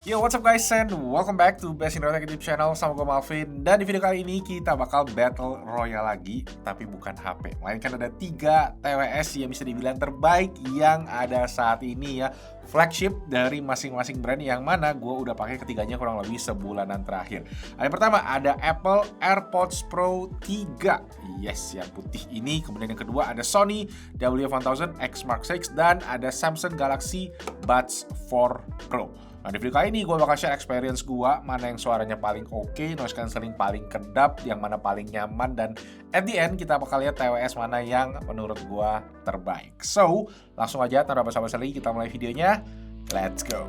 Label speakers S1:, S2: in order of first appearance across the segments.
S1: Yo, what's up guys, and welcome back to Best Indotech YouTube channel sama gue Malvin. Dan di video kali ini kita bakal Battle Royale lagi, tapi bukan HP. Melainkan ada 3 TWS yang bisa dibilang terbaik yang ada saat ini ya. Flagship dari masing-masing brand yang mana gue udah pakai ketiganya kurang lebih sebulanan terakhir. Yang pertama ada Apple AirPods Pro 3. Yes, yang putih ini. Kemudian yang kedua ada Sony W1000 X Mark 6 dan ada Samsung Galaxy Buds 4 Pro. Nah, di video kali ini gue bakal share experience gue, mana yang suaranya paling oke, noise cancelling paling kedap, yang mana paling nyaman, dan at the end kita bakal lihat TWS mana yang menurut gue terbaik. So, langsung aja tanpa basa-basi lagi kita mulai videonya. Let's go!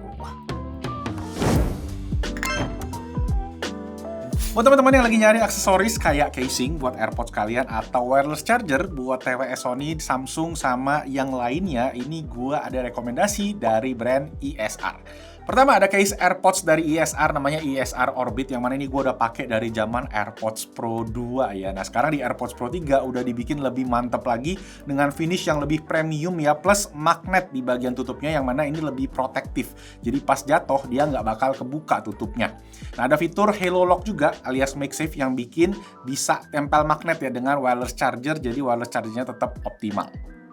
S1: Buat teman-teman yang lagi nyari aksesoris kayak casing buat AirPods kalian atau wireless charger buat TWS Sony, Samsung, sama yang lainnya, ini gue ada rekomendasi dari brand ESR. Pertama ada case AirPods dari ESR, namanya ESR Orbit, yang mana ini gue udah pakai dari zaman AirPods Pro 2 ya. Nah sekarang di AirPods Pro 3 udah dibikin lebih mantep lagi dengan finish yang lebih premium ya, plus magnet di bagian tutupnya yang mana ini lebih protektif. Jadi pas jatuh dia nggak bakal kebuka tutupnya. Nah ada fitur Halo Lock juga alias MagSafe yang bikin bisa tempel magnet ya dengan wireless charger, jadi wireless chargernya tetap optimal.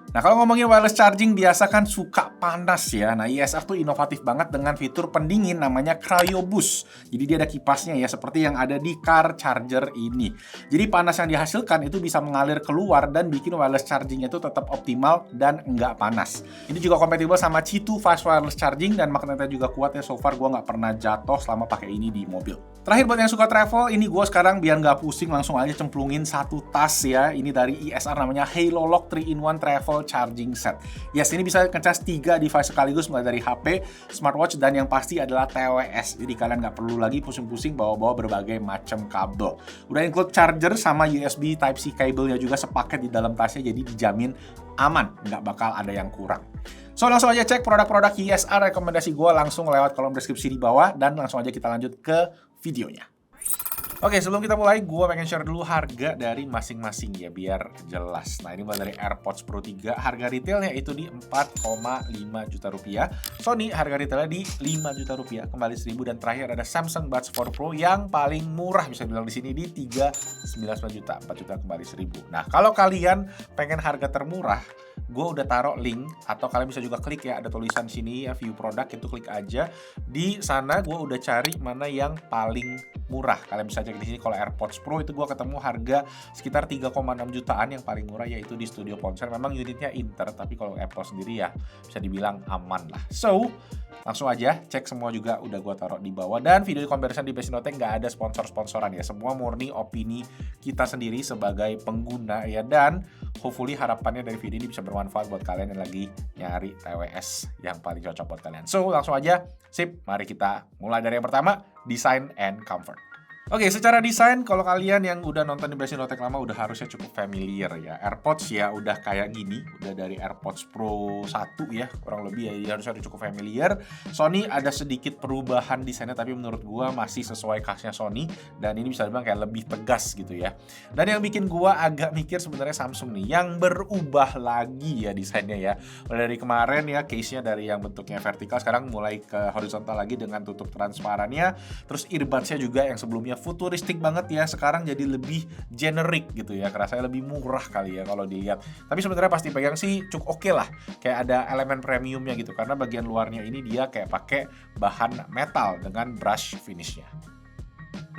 S1: Nah kalau ngomongin wireless charging biasa kan suka panas ya. Nah ESR tuh inovatif banget dengan fitur pendingin namanya Cryo Boost. Jadi dia ada kipasnya ya seperti yang ada di car charger ini. Jadi panas yang dihasilkan itu bisa mengalir keluar dan bikin wireless chargingnya itu tetap optimal dan nggak panas. Ini juga kompatibel sama Qi2 fast wireless charging dan magnetnya juga kuat ya. So far gue nggak pernah jatuh selama pakai ini di mobil. Terakhir buat yang suka travel, ini gue sekarang biar nggak pusing langsung aja cemplungin satu tas ya. Ini dari ESR namanya Halo Lock 3-in-1 Travel Charging Set. Yes, ini bisa ngecas 3 device sekaligus mulai dari HP, smartwatch, dan yang pasti adalah TWS. Jadi kalian nggak perlu lagi pusing-pusing bawa-bawa berbagai macam kabel. Udah include charger sama USB Type-C kabelnya juga sepaket di dalam tasnya, jadi dijamin aman, nggak bakal ada yang kurang. So langsung aja cek produk-produk ESR rekomendasi gue langsung lewat kolom deskripsi di bawah, dan langsung aja kita lanjut ke videonya. Oke, sebelum kita mulai, gue pengen share dulu harga dari masing-masing ya, biar jelas. Nah, ini mulai dari AirPods Pro 3, harga retailnya itu di 4,5 juta rupiah. Sony, harga retailnya di 5 juta rupiah, kembali 1000. Dan terakhir ada Samsung Buds 4 Pro yang paling murah, bisa bilang di sini, di 3,99 juta, 4 juta kembali 1000. Nah, kalau kalian pengen harga termurah, gue udah taruh link, atau kalian bisa juga klik ya, ada tulisan sini ya, view product, itu klik aja. Di sana gue udah cari mana yang paling murah. Kalian bisa cek di sini. Kalau AirPods Pro itu gue ketemu harga sekitar 3,6 jutaan, yang paling murah yaitu di Studio Ponsel. Memang unitnya Inter, tapi kalau Apple sendiri ya bisa dibilang aman lah. So, langsung aja cek semua juga udah gue taruh di bawah. Dan video comparison di Best Indotech nggak ada sponsor-sponsoran ya. Semua murni opini kita sendiri sebagai pengguna ya. Dan hopefully harapannya dari video ini bisa bermanfaat buat kalian yang lagi nyari TWS yang paling cocok buat kalian. So, langsung aja, sip, mari kita mulai dari yang pertama, design and comfort. Oke, secara desain kalau kalian yang udah nonton di Best Indotech lama udah harusnya cukup familiar ya. AirPods ya udah kayak gini, udah dari AirPods Pro 1 ya, kurang lebih ya, harusnya udah cukup familiar. Sony ada sedikit perubahan desainnya, tapi menurut gua masih sesuai khasnya Sony, dan ini bisa dibilang kayak lebih tegas gitu ya. Dan yang bikin gua agak mikir sebenarnya Samsung nih, yang berubah lagi ya desainnya ya. Mulai dari kemarin ya, case-nya dari yang bentuknya vertikal sekarang mulai ke horizontal lagi dengan tutup transparannya. Terus earbuds-nya juga yang sebelumnya futuristik banget ya, sekarang jadi lebih generic gitu ya, kerasa lebih murah kali ya kalau dilihat. Tapi sebenarnya pasti pegang sih cukup oke lah, kayak ada elemen premiumnya gitu, karena bagian luarnya ini dia kayak pakai bahan metal dengan brush finishnya.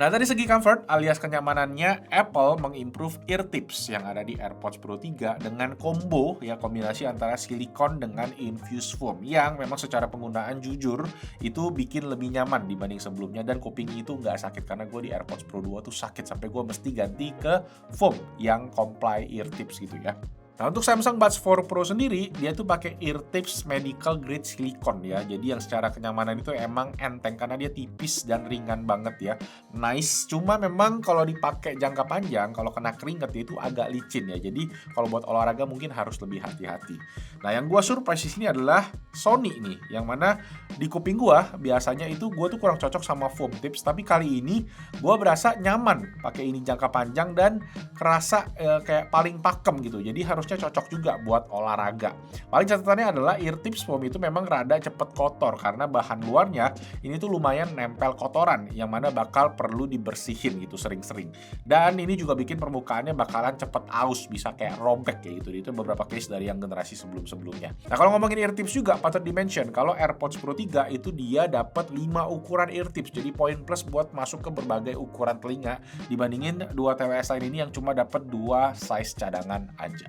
S1: Nah, dari segi comfort alias kenyamanannya, Apple mengimprove ear tips yang ada di AirPods Pro 3 dengan combo ya, kombinasi antara silikon dengan infused foam yang memang secara penggunaan jujur itu bikin lebih nyaman dibanding sebelumnya, dan kuping itu nggak sakit, karena gue di AirPods Pro 2 tuh sakit sampai gue mesti ganti ke foam yang comply ear tips gitu ya. Nah, untuk Samsung Buds 4 Pro sendiri, dia tuh pakai ear tips medical grade silikon ya. Jadi yang secara kenyamanan itu emang enteng karena dia tipis dan ringan banget ya. Nice, cuma memang kalau dipakai jangka panjang, kalau kena keringet itu agak licin ya. Jadi kalau buat olahraga mungkin harus lebih hati-hati. Nah, yang gua surprise di sini adalah Sony nih, yang mana di kuping gua biasanya itu gua tuh kurang cocok sama foam tips, tapi kali ini gua berasa nyaman pakai ini jangka panjang dan kerasa kayak paling pakem gitu. Jadi harus harusnya cocok juga buat olahraga. Paling catatannya adalah ear tips foam itu memang rada cepet kotor karena bahan luarnya ini tuh lumayan nempel kotoran yang mana bakal perlu dibersihin gitu sering-sering. Dan ini juga bikin permukaannya bakalan cepet aus, bisa kayak robek kayak gitu. Itu beberapa case dari yang generasi sebelum-sebelumnya. Nah, kalau ngomongin ear tips juga patut di-mention kalau AirPods Pro 3 itu dia dapat 5 ukuran ear tips. Jadi poin plus buat masuk ke berbagai ukuran telinga dibandingin dua TWS lain ini yang cuma dapat 2 size cadangan aja.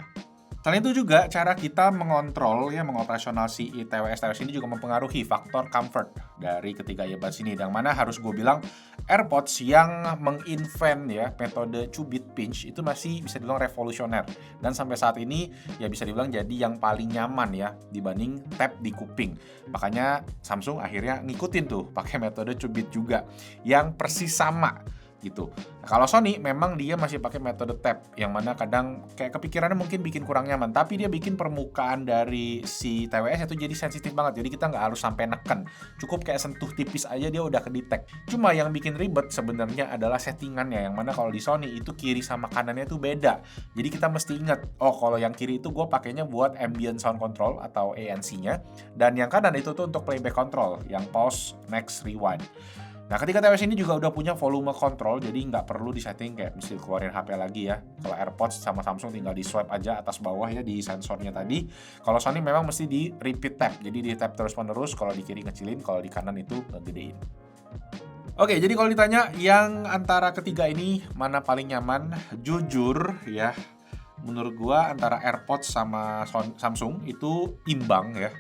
S1: Selain itu juga cara kita mengontrol ya mengoperasional si TWS ini juga mempengaruhi faktor comfort dari ketiga earbuds ini. Yang mana harus gue bilang AirPods yang menginvent ya metode cubit pinch itu masih bisa dibilang revolusioner. Dan sampai saat ini ya bisa dibilang jadi yang paling nyaman ya dibanding tap di kuping. Makanya Samsung akhirnya ngikutin tuh pakai metode cubit juga yang persis sama gitu. Nah, kalau Sony memang dia masih pakai metode tap yang mana kadang kayak kepikirannya mungkin bikin kurang nyaman, tapi dia bikin permukaan dari si TWS itu jadi sensitif banget. Jadi kita nggak harus sampai neken, cukup kayak sentuh tipis aja dia udah kedetek. Cuma yang bikin ribet sebenarnya adalah settingannya, yang mana kalau di Sony itu kiri sama kanannya tuh beda. Jadi kita mesti ingat, oh kalau yang kiri itu gue pakainya buat ambient sound control atau ANC-nya, dan yang kanan itu tuh untuk playback control, yang pause, next, rewind. Nah, ketika TWS ini juga udah punya volume control, jadi nggak perlu disetting kayak mesti keluarin HP lagi ya. Kalau AirPods sama Samsung tinggal di swipe aja atas bawah ya di sensornya tadi. Kalau Sony memang mesti di repeat tap, jadi di tap terus-menerus. Kalau di kiri ngecilin, kalau di kanan itu ngegedein. Oke, jadi kalau ditanya yang antara ketiga ini mana paling nyaman, jujur ya, menurut gua antara AirPods sama Samsung itu imbang ya.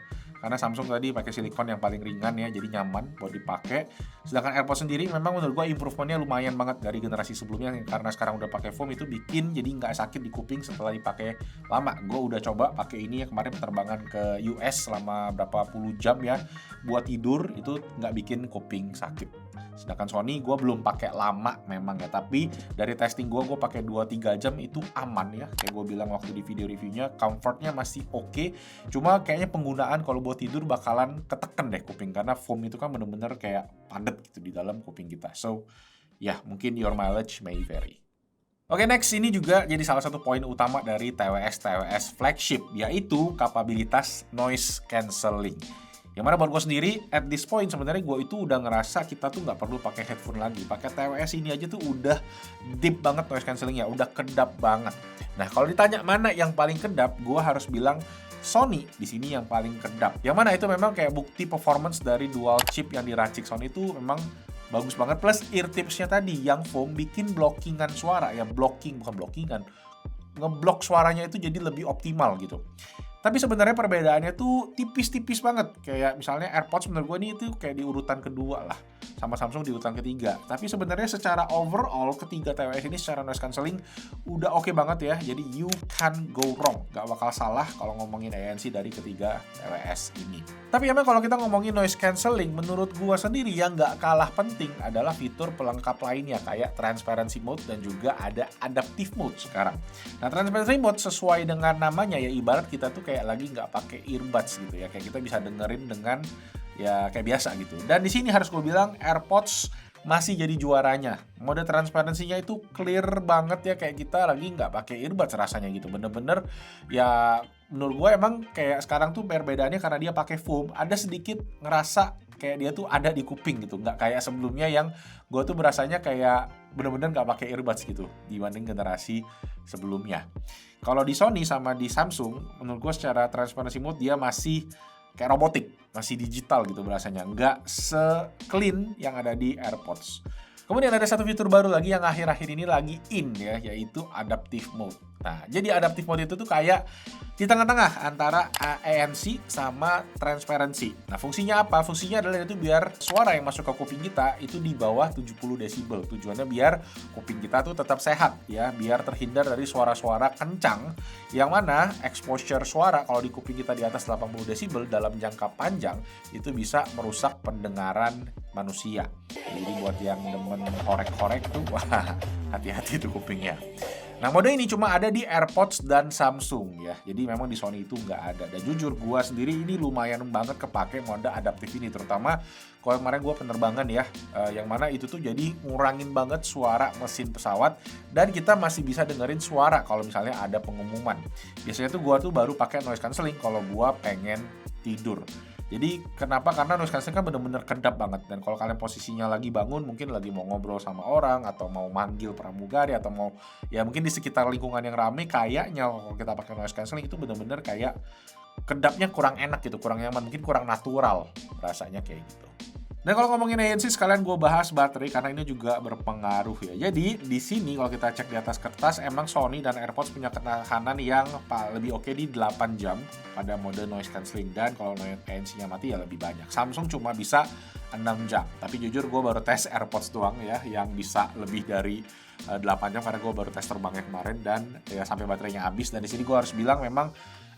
S1: Karena Samsung tadi pakai silikon yang paling ringan ya, jadi nyaman buat dipakai. Sedangkan AirPods sendiri memang menurut gua improvementnya lumayan banget dari generasi sebelumnya, karena sekarang udah pakai foam itu bikin jadi nggak sakit di kuping setelah dipakai lama. Gua udah coba pakai ini ya kemarin penerbangan ke US selama berapa puluh jam ya, buat tidur itu nggak bikin kuping sakit. Sedangkan Sony gue belum pakai lama memang ya, tapi dari testing gue pakai 2-3 jam itu aman ya. Kayak gue bilang waktu di video reviewnya, comfortnya masih oke. Cuma kayaknya penggunaan kalau buat tidur bakalan keteken deh kuping, karena foam itu kan bener-bener kayak padat gitu di dalam kuping kita. So ya mungkin your mileage may vary. Oke, next ini juga jadi salah satu poin utama dari TWS flagship, yaitu kapabilitas noise cancelling. Yang mana buat gue sendiri, at this point sebenarnya gue itu udah ngerasa kita tuh nggak perlu pakai headphone lagi. Pakai TWS ini aja tuh udah deep banget noise cancellingnya, udah kedap banget. Nah, kalau ditanya mana yang paling kedap, gue harus bilang Sony di sini yang paling kedap. Yang mana itu memang kayak bukti performance dari dual chip yang diracik Sony itu memang bagus banget. Plus ear tipsnya tadi yang foam bikin blockingan suara, ya bukan blockingan, ngeblok suaranya itu jadi lebih optimal gitu. Tapi sebenarnya perbedaannya tuh tipis-tipis banget. Kayak misalnya AirPods menurut gue ini itu kayak di urutan kedua lah, sama Samsung di urutan ketiga. Tapi sebenarnya secara overall ketiga TWS ini secara noise cancelling udah oke banget ya. Jadi you can go wrong, gak bakal salah kalau ngomongin ANC dari ketiga TWS ini. Tapi emang kalau kita ngomongin noise cancelling, menurut gue sendiri yang gak kalah penting adalah fitur pelengkap lainnya kayak transparency mode dan juga ada adaptive mode sekarang. Nah, transparency mode sesuai dengan namanya ya, ibarat kita tuh kayak lagi nggak pakai earbuds gitu ya, kayak kita bisa dengerin dengan ya kayak biasa gitu. Dan di sini harus gue bilang AirPods masih jadi juaranya. Mode transparansinya itu clear banget ya, kayak kita lagi nggak pakai earbuds rasanya gitu. Bener-bener ya menurut gue emang kayak sekarang tuh perbedaannya karena dia pakai foam, ada sedikit ngerasa kayak dia tuh ada di kuping gitu, nggak kayak sebelumnya yang gue tuh berasanya kayak bener-bener nggak pakai earbuds gitu dibanding generasi sebelumnya. Kalau di Sony sama di Samsung, menurut gue secara transparency mode dia masih kayak robotik, masih digital gitu berasanya, nggak se-clean yang ada di AirPods. Kemudian ada satu fitur baru lagi yang akhir-akhir ini lagi in ya, yaitu adaptive mode. Nah, jadi adaptive mode itu tuh kayak di tengah-tengah antara ANC sama transparency. Nah, fungsinya apa? Fungsinya adalah itu biar suara yang masuk ke kuping kita itu di bawah 70 desibel. Tujuannya biar kuping kita tuh tetap sehat ya, biar terhindar dari suara-suara kencang yang mana exposure suara kalau di kuping kita di atas 80 desibel dalam jangka panjang itu bisa merusak pendengaran manusia. Jadi buat yang demen korek-korek tuh, wah hati-hati tuh kupingnya. Nah, mode ini cuma ada di AirPods dan Samsung ya. Jadi memang di Sony itu nggak ada. Dan jujur gua sendiri ini lumayan banget kepake mode adaptif ini, terutama kalau kemarin gua penerbangan ya, yang mana itu tuh jadi ngurangin banget suara mesin pesawat dan kita masih bisa dengerin suara kalau misalnya ada pengumuman. Biasanya tuh gua tuh baru pakai noise cancelling kalau gua pengen tidur. Jadi kenapa? Karena noise cancelling kan bener-bener kedap banget. Dan kalau kalian posisinya lagi bangun, mungkin lagi mau ngobrol sama orang, atau mau manggil pramugari, atau mau ya mungkin di sekitar lingkungan yang rame, kayaknya kalau kita pakai noise cancelling itu bener-bener kayak kedapnya kurang enak gitu, kurang nyaman, mungkin kurang natural rasanya kayak gitu. Dan kalau ngomongin ANC, sekalian gue bahas baterai karena ini juga berpengaruh ya. Jadi di sini kalau kita cek di atas kertas, emang Sony dan AirPods punya ketahanan yang lebih oke di 8 jam pada mode noise cancelling, dan kalau ANC-nya mati ya lebih banyak. Samsung cuma bisa 6 jam. Tapi jujur gue baru tes AirPods doang ya yang bisa lebih dari 8 jam karena gue baru tes terbangnya kemarin dan ya sampai baterainya habis. Dan di sini gue harus bilang memang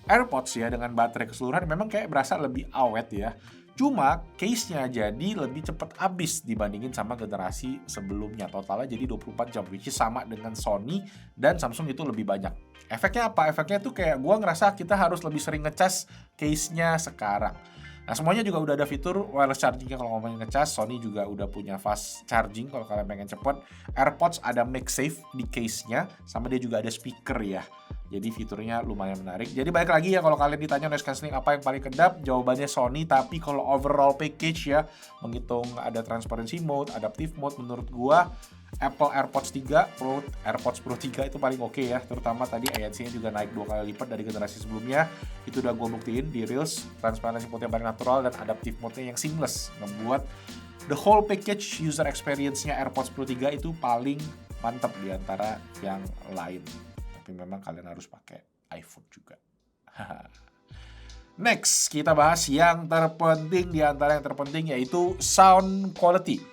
S1: AirPods ya dengan baterai keseluruhan memang kayak berasa lebih awet ya. Cuma case-nya jadi lebih cepat habis dibandingin sama generasi sebelumnya. Totalnya jadi 24 jam, which is sama dengan Sony dan Samsung itu lebih banyak. Efeknya apa? Efeknya tuh kayak gua ngerasa kita harus lebih sering ngecas case-nya sekarang. Nah, semuanya juga udah ada fitur wireless charging-nya kalau ngomongin ngecas. Sony juga udah punya fast charging kalau kalian pengen cepet. AirPods ada MagSafe di case-nya, sama dia juga ada speaker ya. Jadi fiturnya lumayan menarik. Jadi balik lagi ya, kalau kalian ditanya noise cancelling apa yang paling kedap, jawabannya Sony. Tapi kalau overall package ya, menghitung ada transparency mode, adaptive mode, menurut gua Apple AirPods 3 Pro, AirPods Pro 3 itu paling oke ya. Terutama tadi ANC-nya juga naik 2 kali lipat dari generasi sebelumnya. Itu udah gue buktiin di Reels. Transparency mode yang paling natural dan adaptive mode-nya yang seamless, membuat the whole package user experience-nya AirPods Pro 3 itu paling mantap di antara yang lain. Tapi memang kalian harus pakai iPhone juga. Next, kita bahas yang terpenting di antara yang terpenting, yaitu sound quality.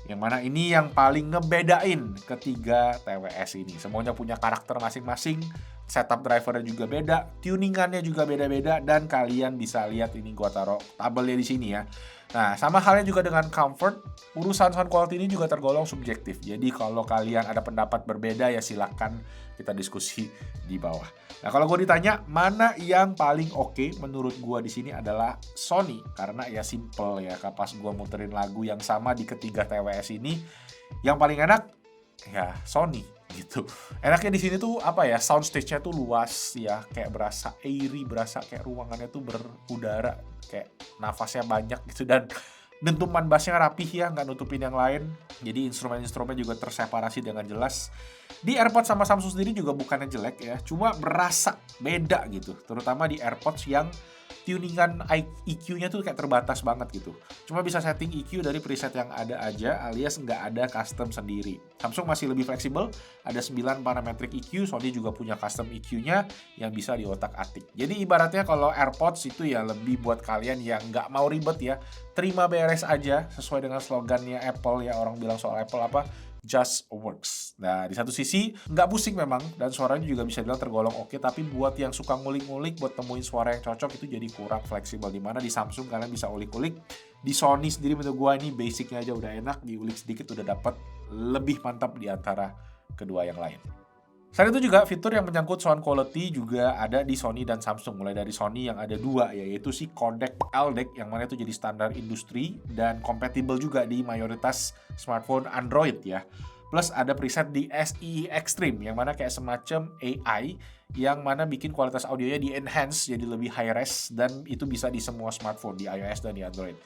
S1: Yang mana ini yang paling ngebedain ketiga TWS ini. Semuanya punya karakter masing-masing, setup drivernya juga beda, tuningannya juga beda-beda, dan kalian bisa lihat ini gua taruh tabelnya di sini ya. Nah, sama halnya juga dengan comfort, urusan sound quality ini juga tergolong subjektif. Jadi kalau kalian ada pendapat berbeda ya silakan kita diskusi di bawah. Nah, kalau gue ditanya mana yang paling oke, menurut gue di sini adalah Sony, karena ya simple ya. Pas gue muterin lagu yang sama di ketiga TWS ini, yang paling enak ya Sony gitu. Enaknya di sini tuh apa ya, soundstage-nya tuh luas ya, kayak berasa airy, berasa kayak ruangannya tuh berudara, kayak nafasnya banyak gitu, dan dentuman bassnya rapih ya, nggak nutupin yang lain. Jadi instrumen-instrumen juga terseparasi dengan jelas. Di AirPods sama Samsung sendiri juga bukannya jelek ya, cuma berasa beda gitu. Terutama di AirPods yang tuningan EQ-nya tuh kayak terbatas banget gitu. Cuma bisa setting EQ dari preset yang ada aja, alias nggak ada custom sendiri. Samsung masih lebih fleksibel, ada 9 parametric EQ, Sony juga punya custom EQ-nya yang bisa diotak-atik. Jadi ibaratnya kalau AirPods itu ya lebih buat kalian yang nggak mau ribet ya, terima beres aja, sesuai dengan slogannya Apple ya, orang bilang soal Apple apa? Just works. Nah, di satu sisi nggak pusing memang, dan suaranya juga bisa bilang tergolong oke, tapi buat yang suka ngulik-ngulik, buat temuin suara yang cocok itu jadi kurang fleksibel. Dimana di Samsung kalian bisa ulik-ulik, di Sony sendiri menurut gua ini basicnya aja udah enak, diulik sedikit udah dapet lebih mantap di antara kedua yang lain. Selain itu juga fitur yang menyangkut sound quality juga ada di Sony dan Samsung. Mulai dari Sony yang ada 2, yaitu si codec LDAC yang mana itu jadi standar industri dan kompatibel juga di mayoritas smartphone Android ya. Plus ada preset di SE Extreme yang mana kayak semacam AI yang mana bikin kualitas audionya di enhance jadi lebih high res, dan itu bisa di semua smartphone di iOS dan di Android.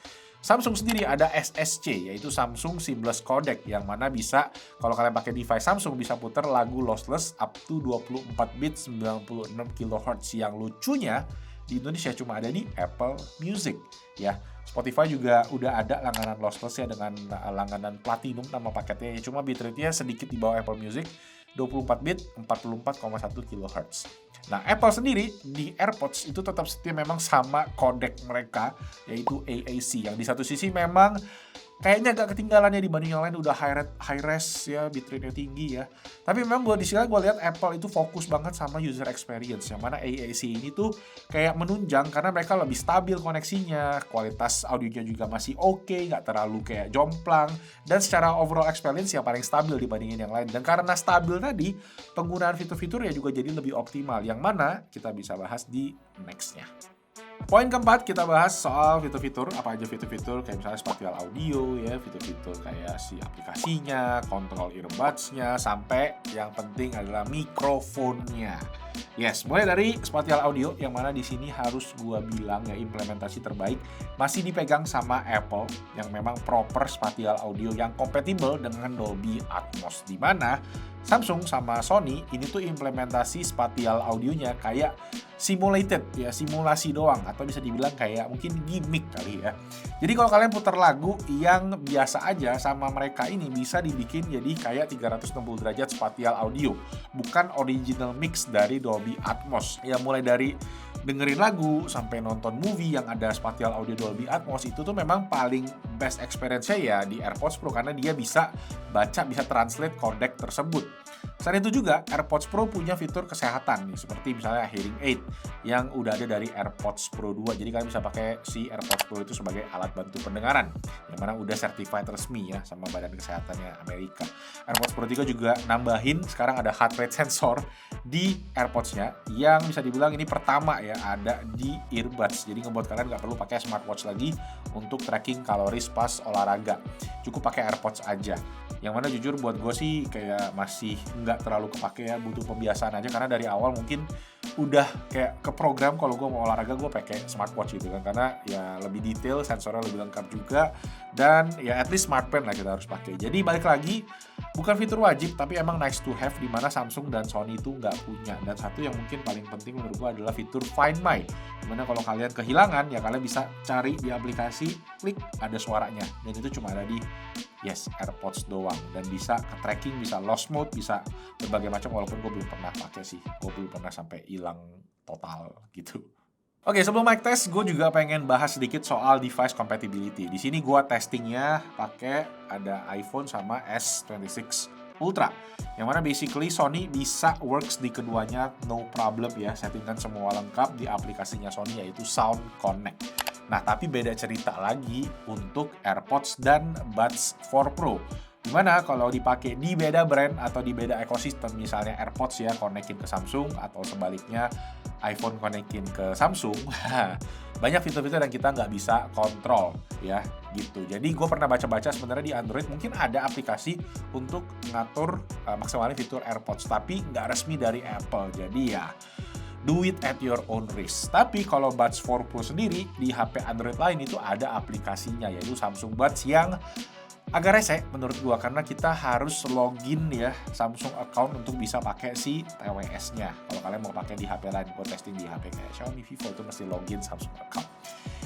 S1: Samsung sendiri ada SSC, yaitu Samsung Seamless Codec, yang mana bisa, kalau kalian pakai device Samsung, bisa putar lagu lossless up to 24 bit 96 kHz. Yang lucunya, di Indonesia cuma ada di Apple Music. Ya, Spotify juga udah ada langganan lossless ya, dengan langganan Platinum nama paketnya. Cuma bitrate-nya sedikit di bawah Apple Music, 24 bit 44,1 kHz. Nah, Apple sendiri di AirPods itu tetap setia memang sama codec mereka, yaitu AAC, yang di satu sisi memang kayaknya agak ketinggalan ya dibanding yang lain, udah high res ya, bitrate-nya tinggi ya. Tapi memang di sini gue lihat Apple itu fokus banget sama user experience, yang mana AAC ini tuh kayak menunjang karena mereka lebih stabil koneksinya, kualitas audionya juga masih oke, nggak terlalu kayak jomplang, dan secara overall experience yang paling stabil dibandingin yang lain. Dan karena stabil tadi, penggunaan fitur-fitur ya juga jadi lebih optimal, yang mana kita bisa bahas di next-nya. Poin keempat, kita bahas soal fitur-fitur, apa aja fitur-fitur kayak misalnya spatial audio ya, fitur-fitur kayak si aplikasinya, kontrol earbuds-nya, sampai yang penting adalah mikrofonnya. Yes, mulai dari spatial audio yang mana di sini harus gua bilang ya implementasi terbaik masih dipegang sama Apple yang memang proper spatial audio yang kompatibel dengan Dolby Atmos, di mana Samsung sama Sony ini tuh implementasi spatial audionya kayak simulated ya, simulasi doang, atau bisa dibilang kayak mungkin gimmick kali ya. Jadi kalau kalian putar lagu yang biasa aja sama mereka ini bisa dibikin jadi kayak 360 derajat spatial audio, bukan original mix dari Dolby Atmos. Ya mulai dari dengerin lagu sampai nonton movie yang ada spatial audio Dolby Atmos itu tuh memang paling best experience-nya ya di AirPods Pro karena dia bisa baca, bisa translate codec tersebut. Selain itu juga AirPods Pro punya fitur kesehatan nih, seperti misalnya hearing aid yang udah ada dari AirPods Pro 2. Jadi kalian bisa pakai si AirPods Pro itu sebagai alat bantu pendengaran yang mana udah certified resmi ya sama Badan Kesehatannya Amerika. AirPods Pro 3 juga nambahin sekarang ada heart rate sensor di AirPods-nya yang bisa dibilang ini pertama ya ada di earbuds. Jadi ngebuat kalian nggak perlu pakai smartwatch lagi untuk tracking kaloris pas olahraga. Cukup pakai AirPods aja. Yang mana jujur buat gue sih kayak masih nggak terlalu kepake ya, butuh pembiasaan aja karena dari awal mungkin udah kayak ke program kalau gue mau olahraga gue pakai smartwatch gitu kan, karena ya lebih detail, sensornya lebih lengkap juga, dan ya at least smart pen lah kita harus pakai. Jadi balik lagi, bukan fitur wajib tapi emang nice to have di mana Samsung dan Sony itu nggak punya. Dan satu yang mungkin paling penting menurut gue adalah fitur Find My, dimana kalau kalian kehilangan ya kalian bisa cari di aplikasi, klik ada suaranya, dan itu cuma ada di AirPods doang, dan bisa ke tracking, bisa lost mode, bisa berbagai macam, walaupun gue belum pernah pakai sih, gue belum pernah sampai hilang total gitu. Oke, sebelum mic test, gue juga pengen bahas sedikit soal device compatibility. Di sini gue testingnya pakai ada iPhone sama S26 Ultra, yang mana basically Sony bisa works di keduanya no problem ya, settingan semua lengkap di aplikasinya Sony yaitu Sound Connect. Nah, tapi beda cerita lagi untuk AirPods dan Buds 4 Pro. Dimana kalau dipakai di beda brand atau di beda ekosistem, misalnya AirPods ya konekin ke Samsung atau sebaliknya iPhone konekin ke Samsung, banyak fitur-fitur yang kita nggak bisa kontrol ya gitu. Jadi gue pernah baca-baca sebenarnya di Android mungkin ada aplikasi untuk ngatur maksimalin fitur AirPods, tapi nggak resmi dari Apple. Jadi ya do it at your own risk. Tapi kalau Buds 4 Pro sendiri di HP Android lain itu ada aplikasinya, yaitu Samsung Buds yang agak rese menurut gua karena kita harus login ya Samsung account untuk bisa pakai si TWS-nya. Kalau kalian mau pakai di HP lain, gua testing di HP kayak Xiaomi, Vivo itu mesti login Samsung account.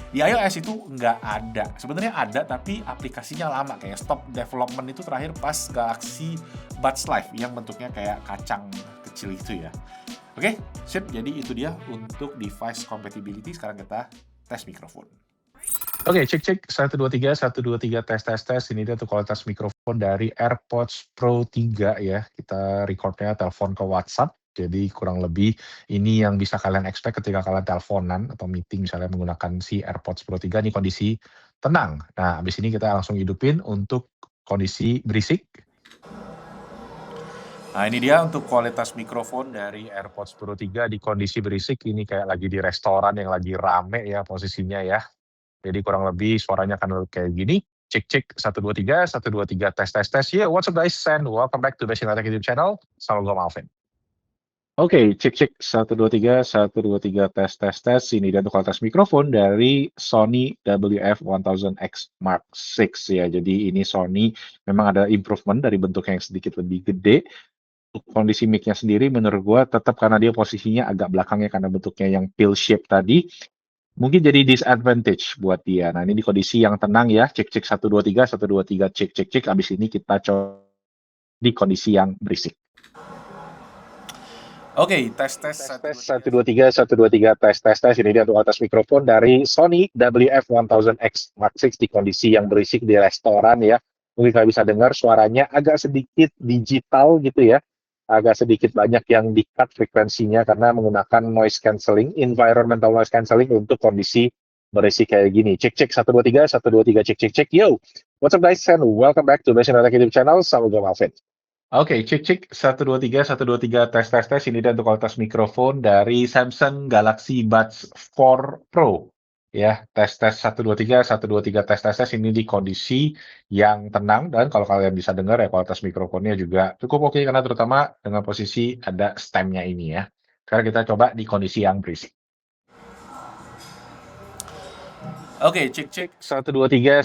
S1: Di iOS itu nggak ada. Sebenarnya ada tapi aplikasinya lama, kayak stop development itu terakhir pas Galaxy Buds Live yang bentuknya kayak kacang kecil itu ya. Oke, sip. Jadi itu dia untuk device compatibility. Sekarang kita tes mikrofon.
S2: Oke, cek 1 2 3 tes. Ini dia tuh kualitas mikrofon dari AirPods Pro 3 ya. Kita recordnya telepon ke WhatsApp. Jadi kurang lebih ini yang bisa kalian expect ketika kalian teleponan atau meeting misalnya menggunakan si AirPods Pro 3 ini kondisi tenang. Nah, habis ini kita langsung hidupin untuk kondisi berisik.
S1: Nah, ini dia untuk kualitas mikrofon dari
S2: AirPods Pro 3 di kondisi berisik. Ini kayak lagi di restoran yang lagi rame ya posisinya ya. Jadi kurang lebih suaranya akan kayak gini. Cek 1 2 3 tes. Yeah, what's up guys, and welcome back to Basic Tech YouTube channel. Sama gue Malvin. Oke, cek 1 2 3 tes. Ini dia untuk kualitas mikrofon dari Sony WF-1000X Mark VI ya. Jadi ini Sony memang ada improvement dari bentuknya yang sedikit lebih gede. Kondisi mic-nya sendiri menurut gue tetap karena dia posisinya agak belakangnya karena bentuknya yang pill shape tadi, mungkin jadi disadvantage buat dia. Nah, ini di kondisi yang tenang ya. Cek 1 2 3 cek. Abis ini kita coba di kondisi yang berisik.
S1: Oke, tes
S2: Tes
S1: 1 2 3.
S2: 123 tes. Ini dia untuk atas mikrofon dari Sony WF-1000X Mark VI di kondisi yang berisik di restoran ya. Mungkin kalian bisa dengar suaranya agak sedikit digital gitu ya. Agak sedikit banyak yang di-cut frekuensinya karena menggunakan noise cancelling, environmental noise cancelling untuk kondisi berisik kayak gini. Cek 1 2 3 cek. Yo, what's up guys and welcome back to Basic YouTube channel. Sama gue Malvin. Oke, cek 1 2 3 tes. Ini dia untuk kualitas mikrofon dari Samsung Galaxy Buds 4 Pro. Ya, tes 1 2 3 tes. Ini di kondisi yang tenang dan kalau kalian bisa dengar ya kualitas mikrofonnya juga cukup oke karena terutama dengan posisi ada stemnya ini ya. Sekarang kita coba di kondisi yang berisik.
S1: Oke, cek.
S2: 1 2 3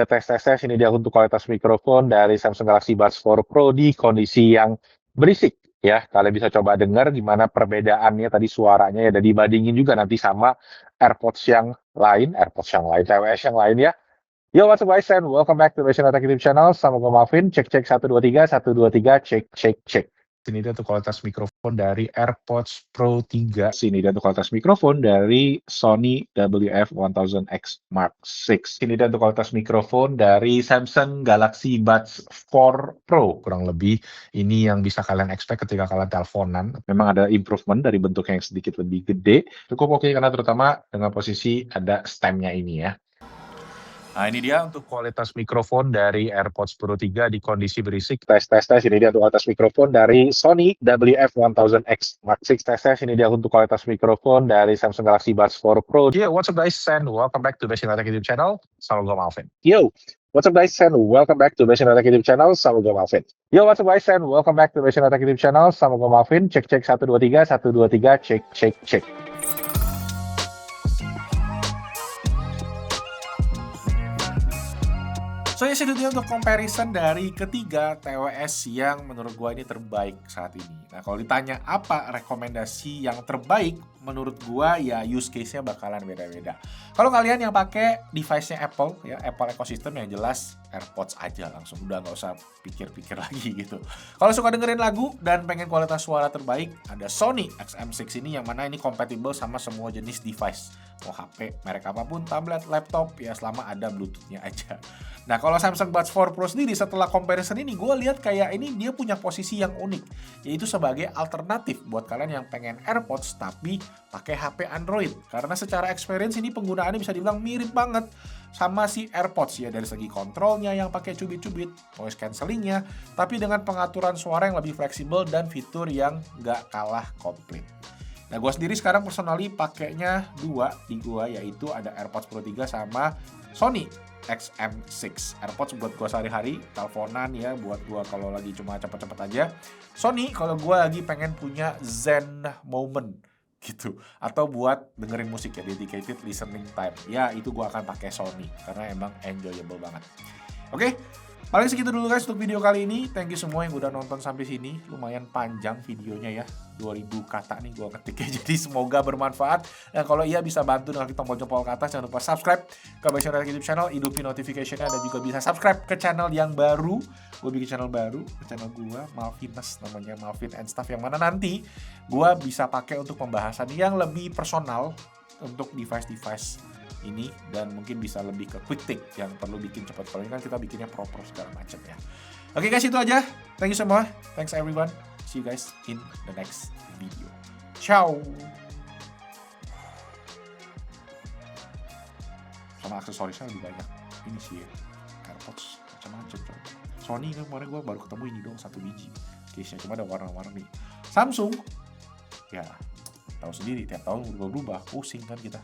S2: tes. Ini dia untuk kualitas mikrofon dari Samsung Galaxy Buds 4 Pro di kondisi yang berisik ya. Kalian bisa coba dengar gimana perbedaannya tadi suaranya ya, dan dibandingin juga nanti sama AirPods yang lain, TWS yang lain ya. Yo, what's up guys and welcome back to Basic YouTube channel. Sama gue Malvin. Cek 1 2 3 cek. Ini dia untuk kualitas mikrofon dari AirPods Pro 3. Sini dia untuk kualitas mikrofon dari Sony WF-1000X Mark VI. Ini dia untuk kualitas mikrofon dari Samsung Galaxy Buds 4 Pro. Kurang lebih ini yang bisa kalian expect ketika kalian teleponan. Memang ada improvement dari bentuknya yang sedikit lebih gede. Cukup oke karena terutama dengan posisi ada stemnya ini ya.
S1: Nah, ini dia untuk
S2: kualitas mikrofon dari AirPods Pro 3 di kondisi berisik. Tes. Ini dia untuk kualitas mikrofon dari Sony WF-1000X Mark VI. Tes. Ini dia untuk kualitas mikrofon dari Samsung Galaxy Buds 4 Pro. Yo, what's up guys and welcome back to Basic YouTube channel. Sama gue Malvin. Yo, what's up guys and welcome back to Basic YouTube channel. Sama gue Malvin. Yo, what's up guys and welcome back to Basic YouTube channel. Sama gue Malvin. Cek 1 2 3 cek.
S1: So ya itu dia untuk comparison dari ketiga TWS yang menurut gua ini terbaik saat ini. Nah kalau ditanya apa rekomendasi yang terbaik, menurut gua ya use case-nya bakalan beda-beda. Kalau kalian yang pakai device-nya Apple, ya Apple ecosystem yang jelas AirPods aja langsung, udah nggak usah pikir-pikir lagi gitu. Kalau suka dengerin lagu dan pengen kualitas suara terbaik, ada Sony XM6 ini yang mana ini compatible sama semua jenis device. Mau HP, merek apapun, tablet, laptop, ya selama ada Bluetooth-nya aja. Nah, kalau Samsung Buds 4 Pro sendiri setelah comparison ini, gue lihat kayak ini dia punya posisi yang unik, yaitu sebagai alternatif buat kalian yang pengen AirPods tapi pakai HP Android. Karena secara experience ini penggunaannya bisa dibilang mirip banget sama si AirPods ya, dari segi kontrolnya yang pakai cubit-cubit, noise cancellingnya, tapi dengan pengaturan suara yang lebih fleksibel dan fitur yang nggak kalah komplit. Nah, gue sendiri sekarang personally pakainya dua di gue, yaitu ada AirPods Pro 3 sama Sony XM6. AirPods buat gue sehari-hari, teleponan ya, buat gue kalau lagi cuma cepet-cepet aja. Sony kalau gue lagi pengen punya zen moment gitu, atau buat dengerin musik ya, dedicated listening time. Ya itu gue akan pakai Sony karena emang enjoyable banget. Oke. Paling segitu dulu guys untuk video kali ini. Thank you semua yang udah nonton sampai sini. Lumayan panjang videonya ya, 2000 kata nih gue ketiknya. Jadi semoga bermanfaat. Dan kalau iya bisa bantu dengan klik tombol jempol ke atas. Jangan lupa subscribe ke Basic YouTube channel, hidupin notification-nya, dan juga bisa subscribe ke channel yang baru. Gue bikin channel baru, ke channel gue, Malvinus namanya, Malvin and Stuff, yang mana nanti gue bisa pakai untuk pembahasan yang lebih personal untuk device-device ini, dan mungkin bisa lebih ke quick take yang perlu bikin cepat. Kalau ini kan kita bikinnya proper segala macam ya. Oke guys, itu aja. Thank you semua. Thanks everyone. See you guys in the next video. Ciao. Sama aksesorisnya lebih banyak. Ini sih AirPods macam-macam. Sony kan kemarin gue baru ketemu ini dong, 1 biji case-nya, cuma ada warna-warni. Samsung ya tahu sendiri, tiap tahun berubah-ubah, pusing kan kita.